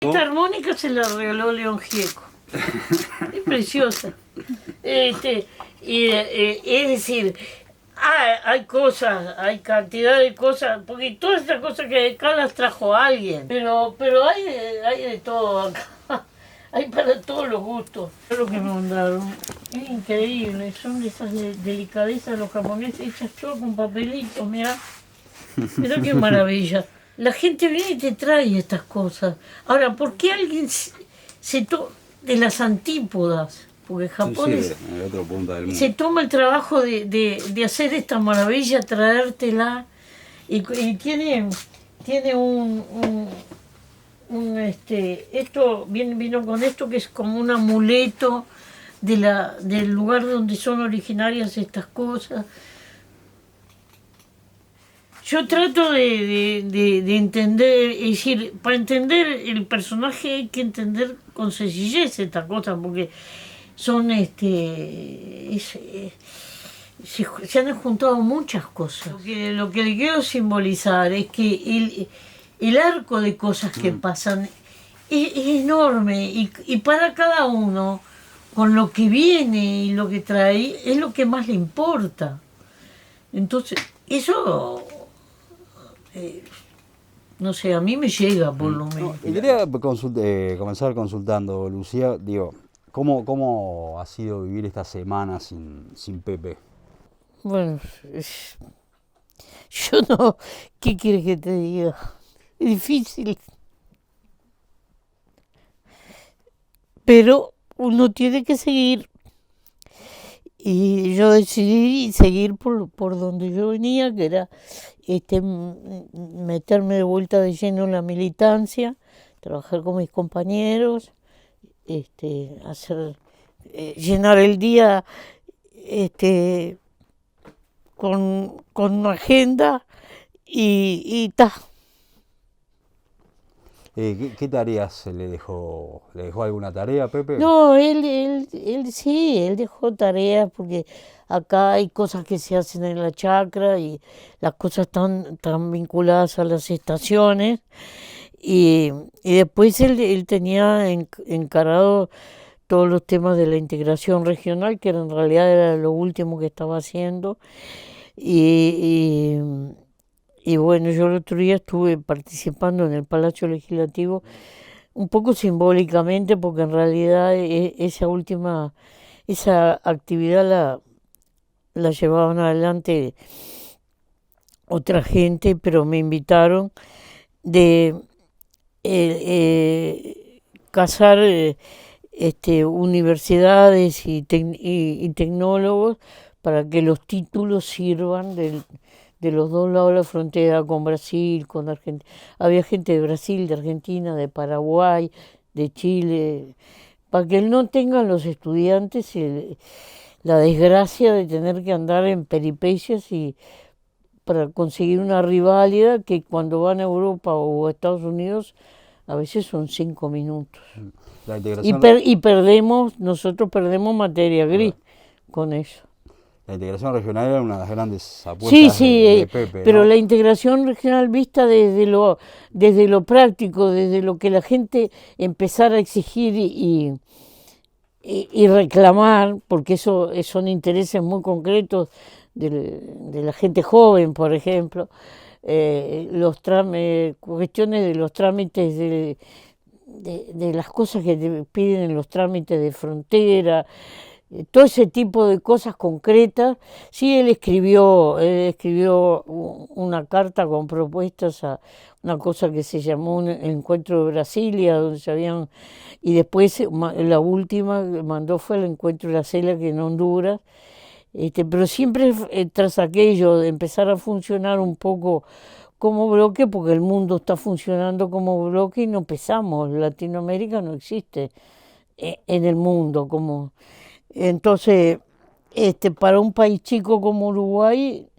Esta armónica se la regaló León Gieco. Es preciosa. Es decir, hay cosas, hay cantidad de cosas, porque todas estas cosas que hay acá las trajo alguien, pero hay de todo acá. Hay para todos los gustos. Es lo que me mandaron. Es increíble, son de esas delicadezas de los japoneses hechas todo con papelitos, mirá. Mirá qué maravilla. La gente viene y te trae estas cosas. Ahora, ¿por qué alguien de las antípodas? Porque Japón Sí, en el otro punto del mundo. se toma el trabajo de hacer esta maravilla, traértela, y tiene esto vino con esto que es como un amuleto del lugar donde son originarias estas cosas. Yo trato de entender, es decir, para entender el personaje hay que entender con sencillez estas cosas, porque son se han juntado muchas cosas. Lo que le quiero simbolizar es que el arco de cosas que pasan es enorme y para cada uno, con lo que viene y lo que trae, es lo que más le importa. Entonces, eso, no sé, a mí me llega por lo menos. Y quería comenzar consultando, Lucía, digo, ¿cómo ha sido vivir esta semana sin Pepe? Bueno, yo no, ¿qué quieres que te diga? Es difícil. Pero uno tiene que seguir. Y yo decidí seguir por donde yo venía, que era meterme de vuelta de lleno en la militancia, trabajar con mis compañeros, llenar el día con una agenda y ta. ¿Qué tareas le dejó? ¿Le dejó alguna tarea, Pepe? No, él sí, él dejó tareas porque acá hay cosas que se hacen en la chacra y las cosas están vinculadas a las estaciones y después él tenía encarado todos los temas de la integración regional, que en realidad era lo último que estaba haciendo y bueno, yo el otro día estuve participando en el Palacio Legislativo un poco simbólicamente, porque en realidad esa actividad la llevaban adelante otra gente, pero me invitaron de casar universidades y tecnólogos para que los títulos sirvan de los dos lados de la frontera, con Brasil, con Argentina. Había gente de Brasil, de Argentina, de Paraguay, de Chile, para que no tengan los estudiantes la desgracia de tener que andar en peripecias y para conseguir una reválida que cuando van a Europa o a Estados Unidos a veces son 5 minutos. La integración... Nosotros perdemos materia gris con eso. La integración regional era una de las grandes apuestas de Pepe, pero ¿no? La integración regional vista desde lo práctico, desde lo que la gente empezara a exigir y reclamar, porque eso son intereses muy concretos de la gente joven, por ejemplo, cuestiones de los trámites de las cosas que te piden en los trámites de frontera, todo ese tipo de cosas concretas. Sí, él escribió una carta con propuestas a una cosa que se llamó un encuentro de Brasilia, donde y después la última que mandó fue el encuentro de la CELAC en Honduras, pero siempre tras aquello de empezar a funcionar un poco como bloque, porque el mundo está funcionando como bloque y no pesamos, Latinoamérica no existe en el mundo como... Entonces, para un país chico como Uruguay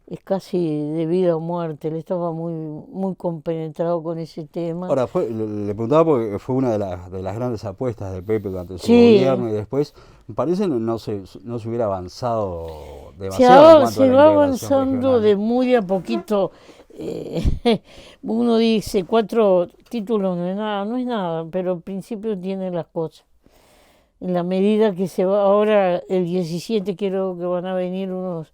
es casi de vida o muerte. Él estaba muy, muy compenetrado con ese tema. Ahora, le preguntaba porque fue una de las grandes apuestas de Pepe durante su gobierno y después, me parece, no se hubiera avanzado demasiado. Se va avanzando de muy a poquito uno dice 4 títulos no es nada, pero al principio tiene las cosas. En la medida que se va, ahora el 17 creo que van a venir unos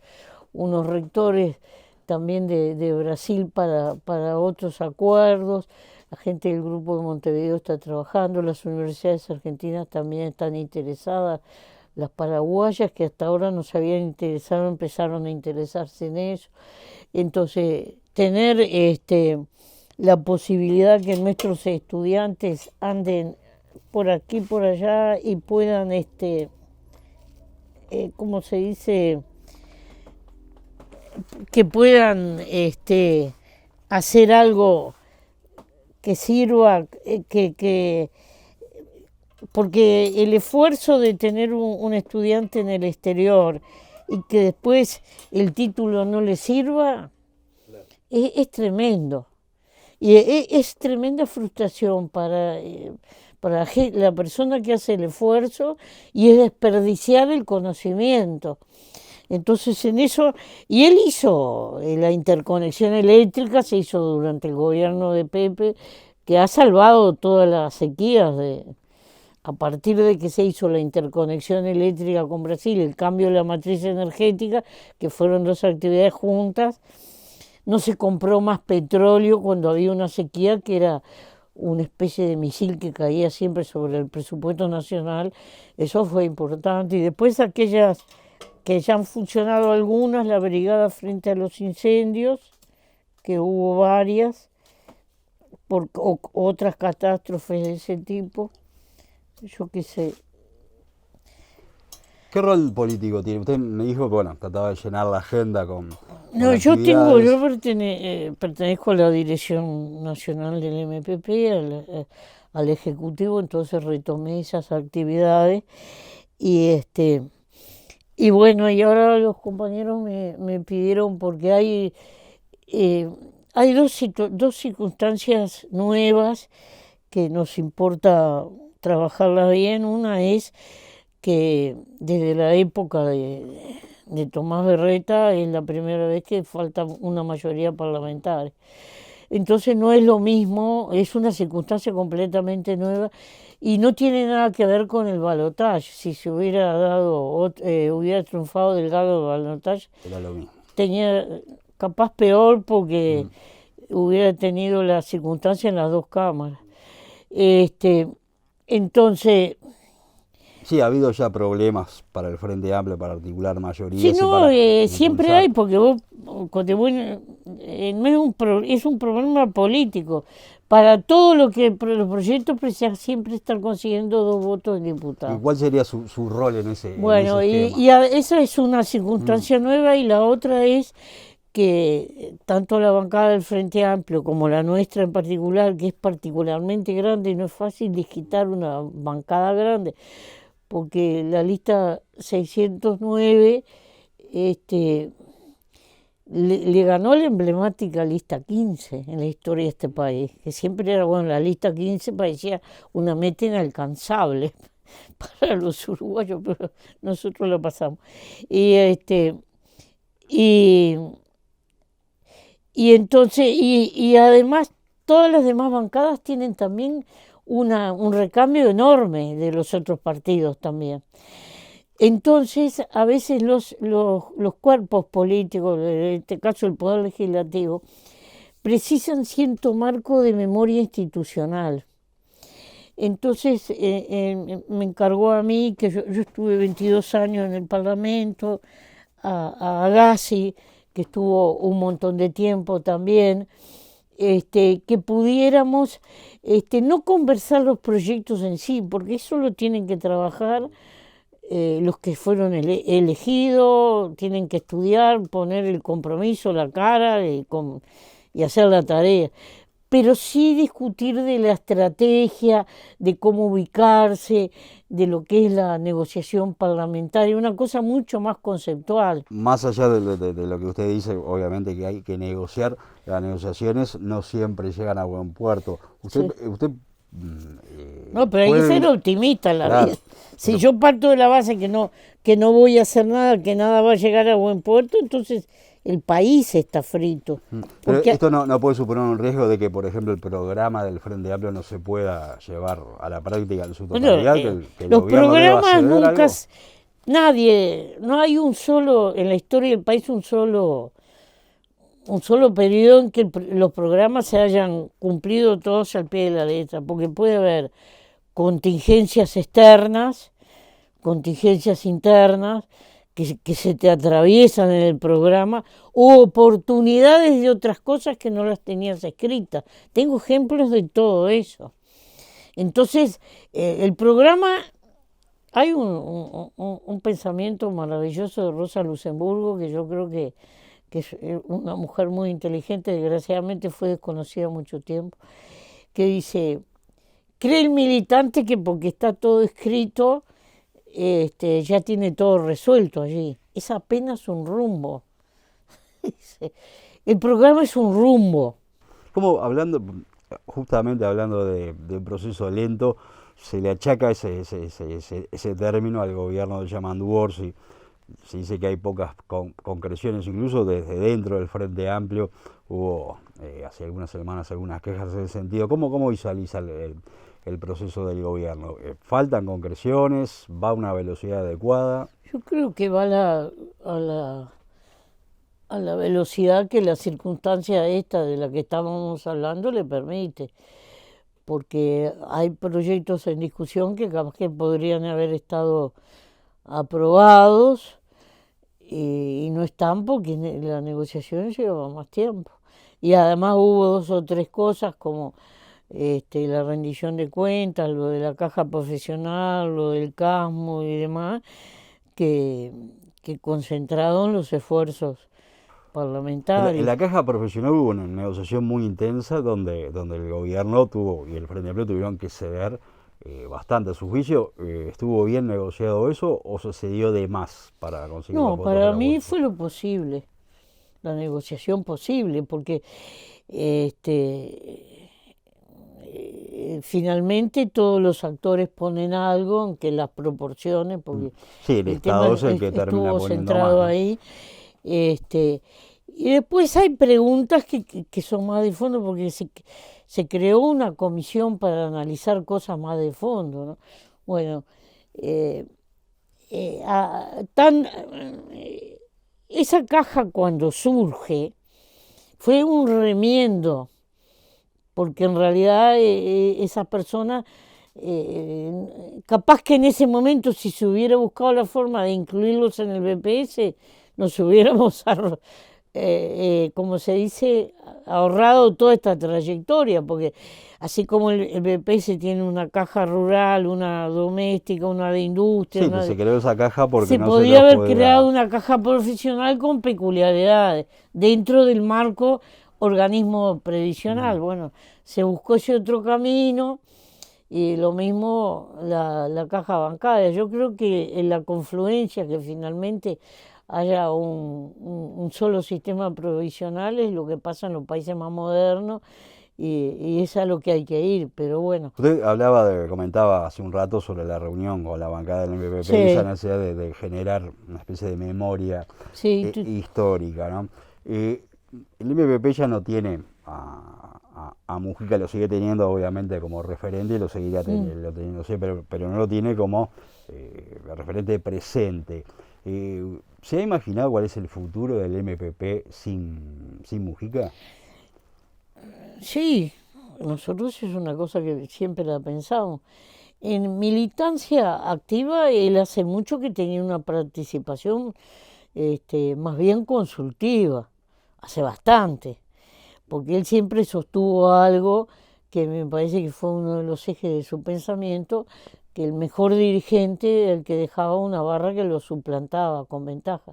rectores también de Brasil para otros acuerdos. La gente del Grupo de Montevideo está trabajando, las universidades argentinas también están interesadas, las paraguayas que hasta ahora no se habían interesado empezaron a interesarse en eso. Entonces, tener la posibilidad que nuestros estudiantes anden por aquí, por allá y puedan, ¿cómo se dice? Que puedan hacer algo que sirva, porque el esfuerzo de tener un estudiante en el exterior y que después el título no le sirva es tremendo. Y es tremenda frustración para la persona que hace el esfuerzo y es desperdiciar el conocimiento. Entonces en eso, y él hizo la interconexión eléctrica, se hizo durante el gobierno de Pepe, que ha salvado todas las sequías a partir de que se hizo la interconexión eléctrica con Brasil, el cambio de la matriz energética, que fueron 2 actividades juntas, no se compró más petróleo cuando había una sequía que era una especie de misil que caía siempre sobre el presupuesto nacional. Eso fue importante. Y después aquellas que ya han funcionado algunas, la brigada frente a los incendios, que hubo varias, otras catástrofes de ese tipo, yo qué sé. ¿Qué rol político tiene? Usted me dijo que, bueno, trataba de llenar la agenda con No, yo actividades. pertenezco a la dirección nacional del MPP, al Ejecutivo, entonces retomé esas actividades y y bueno, y ahora los compañeros me pidieron, porque hay dos circunstancias nuevas que nos importa trabajarlas bien. Una es que desde la época de Tomás Berreta es la primera vez que falta una mayoría parlamentaria. Entonces no es lo mismo, es una circunstancia completamente nueva y no tiene nada que ver con el balotaje. Si se hubiera hubiera triunfado Delgado el balotaje, Era lo mismo. tenía capaz peor porque hubiera tenido la circunstancia en las 2 cámaras. Entonces, Sí, ha habido ya problemas para el Frente Amplio, para articular sí, mayorías y no, para siempre impulsar. hay, porque no es un problema político. Para todo los proyectos precisa siempre estar consiguiendo 2 votos de ¿Y diputados. cuál sería su rol en ese Bueno, esquema? esa es una circunstancia nueva y la otra es que tanto la bancada del Frente Amplio como la nuestra en particular, que es particularmente grande, y no es fácil digitar una bancada grande, porque la lista 609 le ganó la emblemática lista 15 en la historia de este país, que siempre era, bueno, la lista 15 parecía una meta inalcanzable para los uruguayos, pero nosotros lo pasamos. Y y, entonces, y además todas las demás bancadas tienen también un recambio enorme de los otros partidos también. Entonces, a veces los cuerpos políticos, en este caso el Poder Legislativo, precisan cierto marco de memoria institucional. Entonces, me encargó a mí, que yo estuve 22 años en el Parlamento, a Agassi, que estuvo un montón de tiempo también, que pudiéramos no conversar los proyectos en sí, porque eso lo tienen que trabajar los que fueron elegidos, tienen que estudiar, poner el compromiso, la cara y hacer la tarea. Pero sí discutir de la estrategia, de cómo ubicarse, de lo que es la negociación parlamentaria, una cosa mucho más conceptual. Más allá de lo que usted dice, obviamente que hay que negociar, las negociaciones no siempre llegan a buen puerto. Sí. Usted No, pero hay que ser puede, optimista en la claro, vida. Si pero yo parto de la base que no voy a hacer nada, que nada va a llegar a buen puerto, entonces el país está frito. Pero Porque esto no puede suponer un riesgo de que, por ejemplo, el programa del Frente Amplio no se pueda llevar a la práctica en su bueno, totalidad, que el los gobierno deba programas ceder nunca, algo. nadie, no hay un solo, en la historia del país, un solo periodo en que los programas se hayan cumplido todos al pie de la letra, porque puede haber contingencias externas, contingencias internas, que se te atraviesan en el programa, o oportunidades de otras cosas que no las tenías escritas. Tengo ejemplos de todo eso. Entonces, el programa, hay un pensamiento maravilloso de Rosa Luxemburgo, que yo creo que es una mujer muy inteligente, desgraciadamente fue desconocida mucho tiempo, que dice, cree el militante que porque está todo escrito, ya tiene todo resuelto allí. Es apenas un rumbo. El programa es un rumbo. Como hablando, justamente hablando de un proceso lento, se le achaca ese término al gobierno de Yamandu Orsi. Se dice que hay pocas concreciones, incluso desde dentro del Frente Amplio hubo hace algunas semanas algunas quejas en ese sentido. ¿Cómo visualiza el proceso del gobierno? ¿Faltan concreciones? ¿Va a una velocidad adecuada? Yo creo que va a la velocidad que la circunstancia esta de la que estábamos hablando le permite, porque hay proyectos en discusión que capaz que podrían haber estado aprobados y no están porque la negociación lleva más tiempo. Y además hubo 2 o 3 cosas como la rendición de cuentas, lo de la caja profesional, lo del CASMO y demás, que concentraron los esfuerzos En parlamentarios. la caja profesional hubo una negociación muy intensa donde el gobierno tuvo y el Frente Amplio tuvieron que ceder bastante a su juicio. ¿Estuvo bien negociado eso o se dio de más para conseguir los No, votos de para la mí oposición? fue lo posible, la negociación posible, porque finalmente todos los actores ponen algo, aunque las proporciones, porque Sí, el el tema Estado es el que termina estuvo poniendo más, centrado ¿no? ahí. Y después hay preguntas que son más de fondo, porque se creó una comisión para analizar cosas más de fondo, ¿no? Bueno, eh, eh, a- tan, esa caja cuando surge fue un remiendo, porque en realidad esa persona, capaz que en ese momento si se hubiera buscado la forma de incluirlos en el BPS, nos hubiéramos, como se dice, ahorrado toda esta trayectoria, porque así como el BPS tiene una caja rural, una doméstica, una de industria, Sí, que se creó esa caja porque se no se podía los haber creado podía. una caja profesional con peculiaridades dentro del marco organismo previsional. Bueno, se buscó ese otro camino y lo mismo la caja bancaria. Yo creo que en la confluencia que finalmente haya un solo sistema provisional es lo que pasa en los países más modernos y es a lo que hay que ir, pero bueno, Usted comentaba hace un rato sobre la reunión con la bancada del MPP y esa sí, necesidad de generar una especie de memoria sí, histórica, ¿no? El MPP ya no tiene a Mujica, lo sigue teniendo obviamente como referente y lo seguirá teniendo, sí, pero no lo tiene como referente presente. ¿Se ha imaginado cuál es el futuro del MPP sin Mujica? sí, nosotros es una cosa que siempre la pensamos. En militancia activa, él hace mucho que tenía una participación más bien consultiva, hace bastante, porque él siempre sostuvo algo que me parece que fue uno de los ejes de su pensamiento, que el mejor dirigente era el que dejaba una barra que lo suplantaba con ventaja.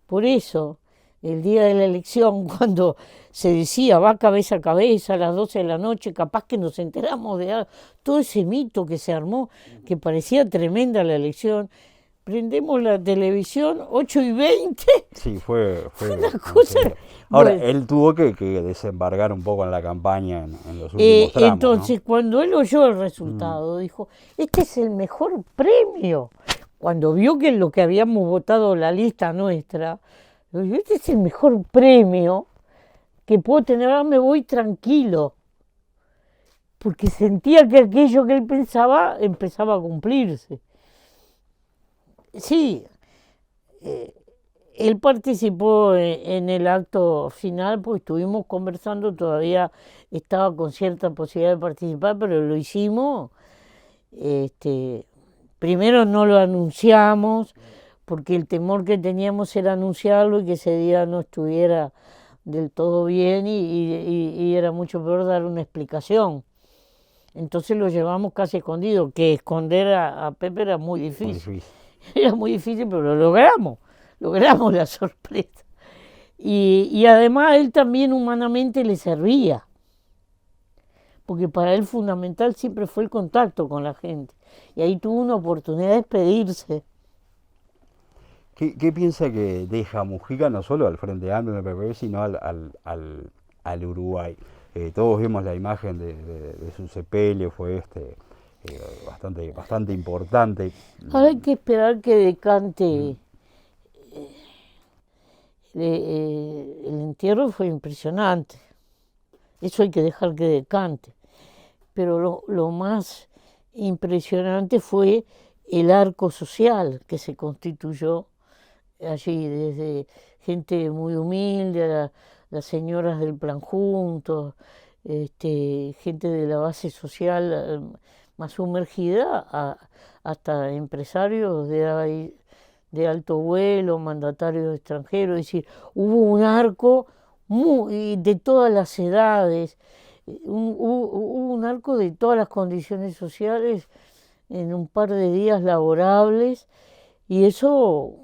Por eso, el día de la elección, cuando se decía va cabeza a cabeza a las 12 de la noche, capaz que nos enteramos de algo, todo ese mito que se armó, que parecía tremenda la elección, prendemos la televisión, 8:20, Sí, fue una no cosa, sé. Ahora, bueno. él tuvo que desembargar un poco en la campaña en los últimos tramos, ¿no? Entonces, cuando él oyó el resultado, dijo, este es el mejor premio. Cuando vio que lo que habíamos votado la lista nuestra, Este es el mejor premio que puedo tener, ahora me voy tranquilo, porque sentía que aquello que él pensaba empezaba a cumplirse. Sí, eh, él participó en el acto final, pues estuvimos conversando, todavía estaba con cierta posibilidad de participar, pero lo hicimos. Primero no lo anunciamos, porque el temor que teníamos era anunciarlo y que ese día no estuviera del todo bien y era mucho peor dar una explicación. Entonces lo llevamos casi escondido, que esconder a Pepe era muy Muy difícil. difícil. Era muy difícil, pero lo logramos la sorpresa. Y además él también humanamente le servía, porque para él fundamental siempre fue el contacto con la gente. Y ahí tuvo una oportunidad de despedirse. ¿Qué piensa que deja Mujica no solo al Frente Amplio en el PP, sino al Uruguay? Todos vimos la imagen de su sepelio, fue bastante importante. Ahora hay que esperar que decante. El entierro fue impresionante. Eso hay que dejar que decante. Pero lo más impresionante fue el arco social que se constituyó allí, desde gente muy humilde, las señoras del plan juntos, gente de la base social más sumergida, hasta empresarios de alto vuelo, mandatarios extranjeros, es decir, hubo un arco de todas las edades, hubo un arco de todas las condiciones sociales en un par de días laborables y eso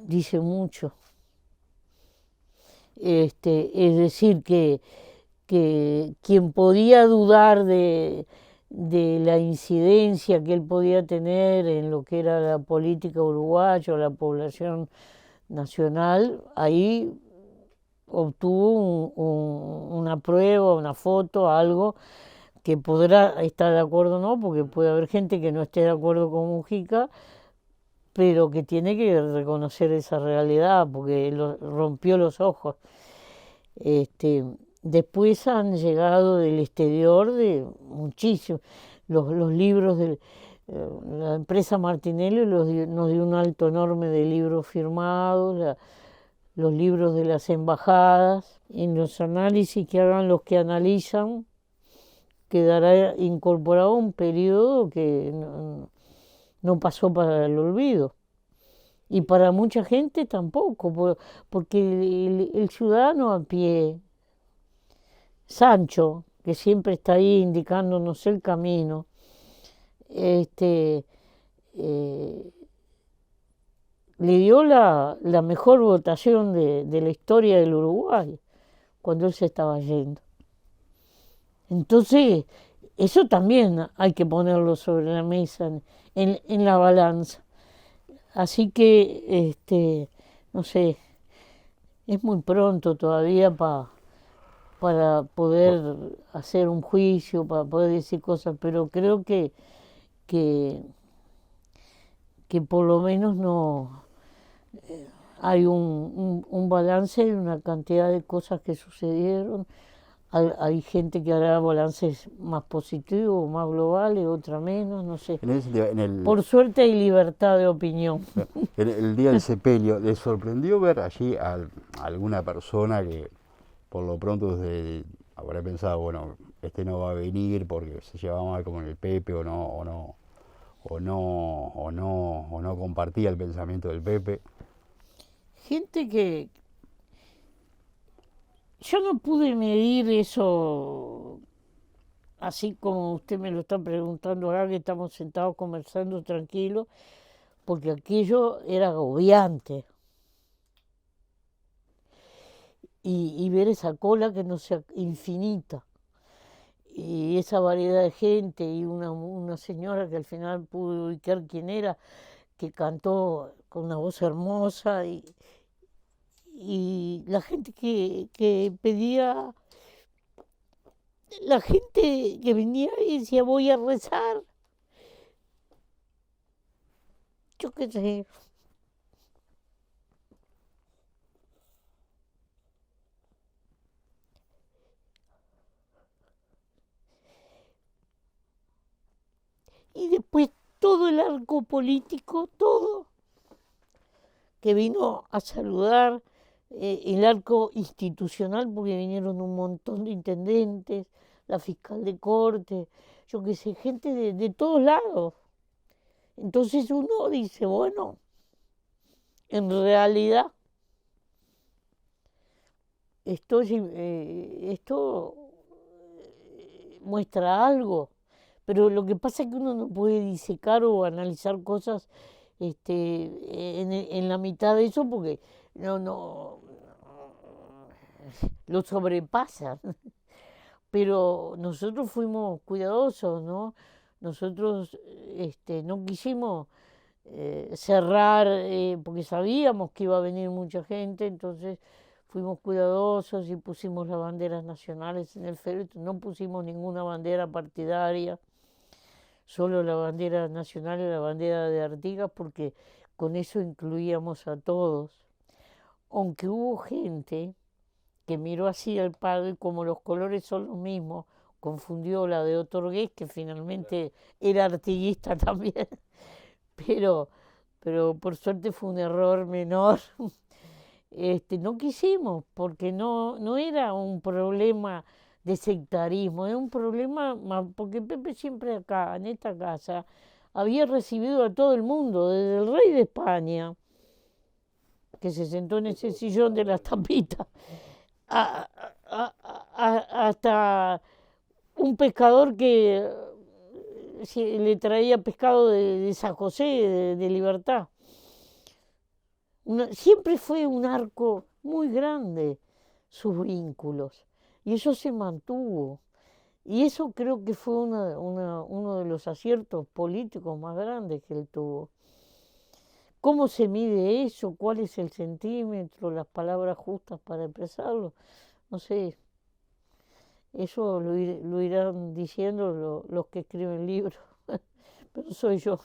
dice mucho. Es decir, que quien podía dudar de la incidencia que él podía tener en lo que era la política uruguaya o la población nacional, ahí obtuvo una prueba, una foto, algo que podrá estar de acuerdo o no, porque puede haber gente que no esté de acuerdo con Mujica, pero que tiene que reconocer esa realidad, porque rompió los ojos. Después han llegado del exterior de muchísimos, los libros de la empresa Martinelli nos dio un alto enorme de libros firmados, los libros de las embajadas, en los análisis que hagan los que analizan, quedará incorporado un periodo que no pasó para el olvido. Y para mucha gente tampoco, porque el ciudadano a pie, Sancho, que siempre está ahí indicándonos el camino, le dio la mejor votación de la historia del Uruguay cuando él se estaba yendo. Entonces, eso también hay que ponerlo sobre la mesa, en la balanza. Así que, no sé, es muy pronto todavía para poder hacer un juicio, para poder decir cosas, pero creo que por lo menos no hay un balance y una cantidad de cosas que sucedieron. Hay gente que hará balances más positivos, más globales, otra menos, no sé. En ese sentido, Por suerte hay libertad de opinión. en el día del sepelio, ¿le sorprendió ver allí a alguna persona que por lo pronto habrá pensado, bueno, este no va a venir porque se llevaba mal como en el Pepe o no compartía el pensamiento del Pepe? Gente que yo no pude medir eso así como usted me lo está preguntando ahora que estamos sentados conversando tranquilos, porque aquello era agobiante. Y ver esa cola que no sea infinita, y esa variedad de gente, y una señora que al final pude ubicar quién era, que cantó con una voz hermosa, y la gente que pedía, la gente que venía y decía voy a rezar, yo qué sé, Y después todo el arco político, todo, que vino a saludar, el arco institucional, porque vinieron un montón de intendentes, la fiscal de corte, yo qué sé, gente de todos lados. Entonces uno dice, bueno, en realidad esto muestra algo, pero lo que pasa es que uno no puede disecar o analizar cosas en la mitad de eso porque no lo sobrepasan. Pero nosotros fuimos cuidadosos, ¿no? Nosotros no quisimos cerrar, porque sabíamos que iba a venir mucha gente, entonces fuimos cuidadosos y pusimos las banderas nacionales en el féretro, no pusimos ninguna bandera partidaria, solo la bandera nacional y la bandera de Artigas, porque con eso incluíamos a todos. Aunque hubo gente que miró así al padre y como los colores son los mismos, confundió la de Otorgués, que finalmente era artiguista también, pero, pero por suerte fue un error menor. No quisimos, porque no era un problema de sectarismo, era un problema, porque Pepe siempre acá, en esta casa, había recibido a todo el mundo, desde el rey de España, que se sentó en ese sillón de las tapitas, hasta un pescador que le traía pescado de San José, de Libertad. Siempre fue un arco muy grande sus vínculos y eso se mantuvo. Y eso creo que fue uno de los aciertos políticos más grandes que él tuvo. ¿Cómo se mide eso? ¿Cuál es el centímetro? ¿Las palabras justas para expresarlo? No sé, eso lo irán diciendo los que escriben libros, pero soy yo.